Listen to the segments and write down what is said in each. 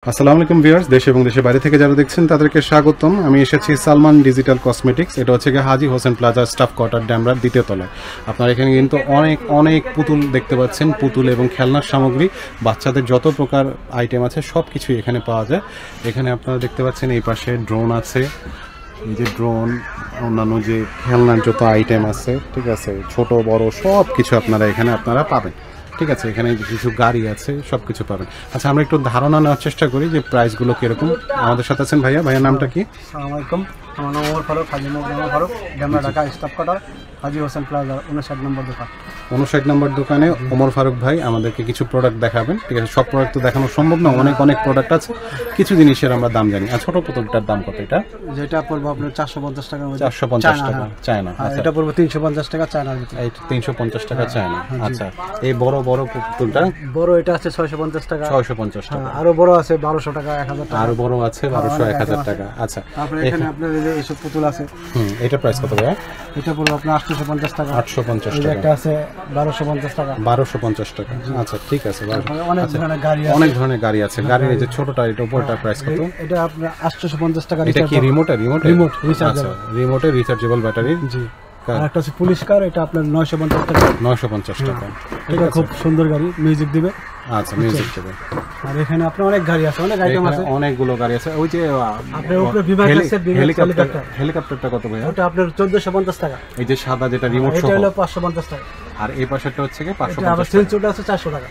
আসসালামু আলাইকুম ভিউয়ার্স, দেশ এবং দেশের বাইরে থেকে যারা দেখছেন তাদেরকে স্বাগতম। আমি এসেছি সালমান ডিজিটাল কসমেটিক্স। এটা হচ্ছে গিয়ে হাজি হোসেন প্লাজা স্টাফ কোয়ার্টার ড্যামরার দ্বিতীয় তলায়। আপনারা এখানে কিন্তু অনেক পুতুল দেখতে পাচ্ছেন, পুতুল এবং খেলনার সামগ্রী, বাচ্চাদের যত প্রকার আইটেম আছে সব কিছুই এখানে পাওয়া যায়। এখানে আপনারা দেখতে পাচ্ছেন এই পাশে ড্রোন আছে, এই যে ড্রোন, অন্যান্য যে খেলনার যত আইটেম আছে, ঠিক আছে, ছোট বড় সব কিছু আপনারা এখানে পাবেন। ঠিক আছে, এখানে কিছু গাড়ি আছে, সব কিছু পাবেন। আচ্ছা, আমরা একটু ধারণা নেওয়ার চেষ্টা করি যে প্রাইসগুলো কীরকম। আমাদের সাথে আছেন ভাইয়ার নামটা কি? আসসালামু আলাইকুম, আমার নাম ওমর ফারুক, হাজি মোহাম্মদ ফারুক, ডেমরা ঢাকা স্টাফ কোয়ার্টার, হাজি হোসেন প্লাজা 59 নম্বর দোকান। 59 নম্বর দোকানে ওমর ফারুক ভাই আমাদেরকে কিছু প্রোডাক্ট দেখাবেন। ঠিক আছে, সব প্রোডাক্ট তো দেখানো সম্ভব না, অনেক প্রোডাক্ট আছে, কিছু জিনিসের আমরা দাম জানি। আর ছোট পুতুলটার দাম কত? এটা যেটা পড়বো আপনার 450 টাকা। 450 টাকা চায়না। আচ্ছা, এটা পড়বো 350 টাকা চায়নার ভিতরে। এই 350 টাকা চায়না। আচ্ছা, এই বড় পুতুলটা বড় এটা আছে 650 টাকা। 650 টাকা। আরো বড় আছে 1200 টাকা, 1000 টাকা। আরো বড় আছে 1200, 1000 টাকা। আচ্ছা, তারপরে এখানে আপনার এই যে এইসব পুতুল আছে। এটা প্রাইস কত ভাইয়া? এটা পড়বো আপনার 850 টাকা। 850 টাকা। একটা আছে 1250 টাকা। 1250 টাকা। আচ্ছা, ঠিক আছে। অনেক ধরনের গাড়ি আছে, অনেক ধরনের গাড়ি আছে। গাড়ির এই যে ছোটটা, এটা উপরটা প্রাইস কত? এটা আপনার 850 টাকা। এটা কি রিমোট রিচার্জেবল? রিমোটে রিচার্জেবল ব্যাটারি। জি। আর একটা আছে পুলিশ কার, এটা আপনার 950 টাকা। 950 টাকা। এটা খুব সুন্দর গাড়ি, মিউজিক দিবে। আচ্ছা, মিউজিক দিবে। আর এখানে আপনার অনেক গাড়ি আছে, অনেক আইটেম আছে, অনেকগুলো গাড়ি আছে। ওই যে আপনার উপরে বিমান আছে, হেলিকপ্টারটা কত ভাই? ওটা আপনার 1450 টাকা। এই যে সাদা যেটা রিমোট সহ, এটা হলো 550 টাকা। আর এই পাশেরটা হচ্ছে কি 550 টাকা। আবার সেন্সরটা আছে 400 টাকা।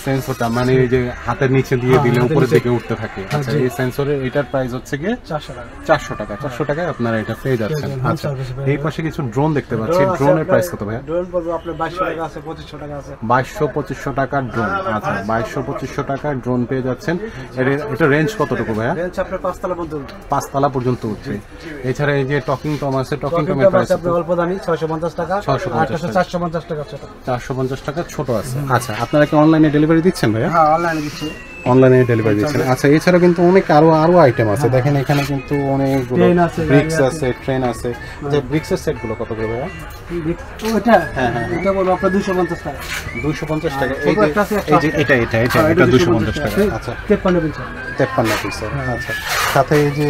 সেন্সরটা মানে এই যে হাতের নিচে দিয়ে দিলে উপরের দিকে উঠতে থাকে। আচ্ছা, এই সেন্সরের এটার প্রাইস হচ্ছে কি 400 টাকা। 400 টাকা। 400 টাকায় আপনারা এটা পেয়ে যাচ্ছেন। আচ্ছা, এই পাশে কিছু ড্রোন দেখতে পাচ্ছি। ড্রোনের প্রাইস কত ভাই? ড্রোন পড়বে আপনার 2200 টাকা আছে, 2500 টাকা আছে। 2200-2500 টাকার ড্রোন। আচ্ছা, 2200-2500 টাকার ড্রোন পেয়ে যাচ্ছেন। এটা রেঞ্জ কতটুকু ভাইয়া? রেঞ্জ আপনার 5 তলা পর্যন্ত। 5 তলা পর্যন্ত উঠছে। এছাড়া এই যে টকিং টম আছে, টকিং টমের প্রাইস আপনার অল্প দামি 650 টাকা। 450 টাকা ছোট। 450 টাকা ছোট আছে। আচ্ছা, আপনারা কি অনলাইনে ডেলিভারি দিচ্ছেন ভাইয়া? হ্যাঁ, অনলাইনে দিচ্ছি। অনলাইনে ডেলিভারি দিচ্ছেন। আচ্ছা, এছাড়া কিন্তু অনেক আরো আইটেম আছে। দেখেন এখানে কিন্তু অনেকগুলো ব্রিক্স আছে, ট্রেন আছে। যে ব্রিক্সের সেটগুলো কত করে ভাইয়া? ওটা এটা বলবো আপনার 250 টাকা। 250 টাকা। এই যে এটা 250 টাকা। আচ্ছা, 53 পিস। 53 পিস। আচ্ছা, সাথে এই যে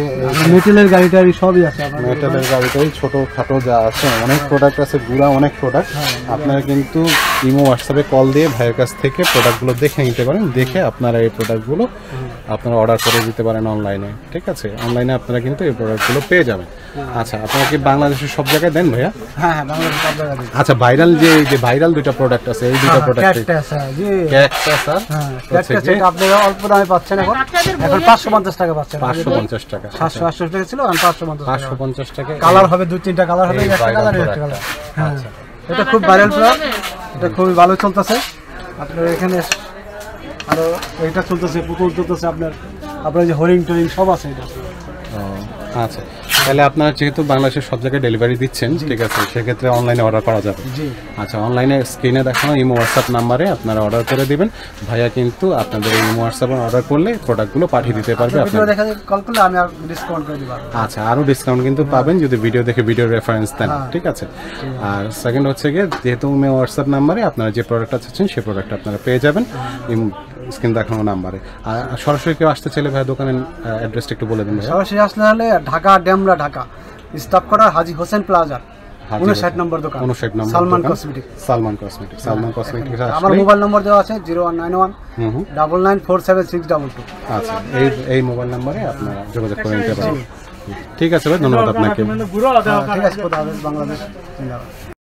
মেটালের গাড়িটারি সবই আছে। মেটালের গাড়িটাই ছোটখাটো যা আছে, অনেক প্রোডাক্ট আছে, গুড়া অনেক প্রোডাক্ট। আপনারা কিন্তু ইমো হোয়াটসঅ্যাপে কল দিয়ে ভাইয়ের কাছ থেকে প্রোডাক্টগুলো দেখে নিতে পারেন। দেখে আপনারা এই প্রোডাক্টগুলো আপনারা অর্ডার করে দিতে পারেন অনলাইনে। ঠিক আছে, অনলাইনে আপনারা কিন্তু এই প্রোডাক্টগুলো পেয়ে যাবেন। আচ্ছা, আপনারা কি বাংলাদেশের সব জায়গায় দেন ভাইয়া? হ্যাঁ, বাংলাদেশের সব জায়গায় দিই। আচ্ছা, ভাইরাল দুইটা প্রোডাক্ট আছে, এই দুইটা প্রোডাক্ট ক্যাকটাস আছে, আপনারা অল্প দামে পাচ্ছেন। এখন 550 টাকা পাচ্ছেন। 550 টাকা। 780 টাকা ছিল, আর 550 টাকা। কালার হবে 2-3টা কালার হবে, একটা কালার একটা কালার। আচ্ছা, এটা খুব ভাইরাল প্রোডাক্ট, এটা খুবই ভালো চলতেছে। আপনার এখানে আরো এটা চলতেছে, পুতুল চলতেছে, আপনার যে হরিং টরিং সব আছে এটা। আচ্ছা, তাহলে আপনারা যেহেতু বাংলাদেশের সব জায়গায় ডেলিভারি দিচ্ছেন, ঠিক আছে, সেক্ষেত্রে অনলাইনে অর্ডার করা যাবে। আচ্ছা, অনলাইনে স্ক্রিনে দেখানো ইমো হোয়াটসঅ্যাপ নাম্বারে আপনারা অর্ডার করে দিবেন। ভাইয়া কিন্তু আপনাদের ইমো হোয়াটসঅ্যাপে অর্ডার করলে প্রোডাক্টগুলো পাঠিয়ে দিতে পারবে। আপনারা কল করলে আমি ডিসকাউন্ট করে দিব। আচ্ছা, আরও ডিসকাউন্ট কিন্তু পাবেন যদি ভিডিও দেখে ভিডিও রেফারেন্স দেন। ঠিক আছে। আর সেকেন্ড হচ্ছে গিয়ে, যেহেতু ইমো হোয়াটসঅ্যাপ নাম্বারে আপনারা যে প্রোডাক্টটা চাচ্ছেন সেই প্রোডাক্টটা আপনারা পেয়ে যাবেন স্ক্রিন দেখানো নাম্বারে। আর সরাসরি কেউ আসতে চাইলে ভাই দোকানের অ্যাড্রেসটা একটু বলে দিন। সরাসরি আসলে হলে ঢাকা ডেমরা ঢাকা স্টাফ কোয়ার্টার হাজি হোসেন প্লাজা 59 নম্বর দোকান। 59 নম্বর সালমান কসমেটিক্স। সালমান কসমেটিক্স। আমার মোবাইল নম্বর দেওয়া আছে 0191 994762। আচ্ছা, এই মোবাইল নম্বরে আপনারা যোগাযোগ করে নিতে পারেন। ঠিক আছে ভাই, ধন্যবাদ আপনাকে। ঠিক আছে, বাংলাদেশ।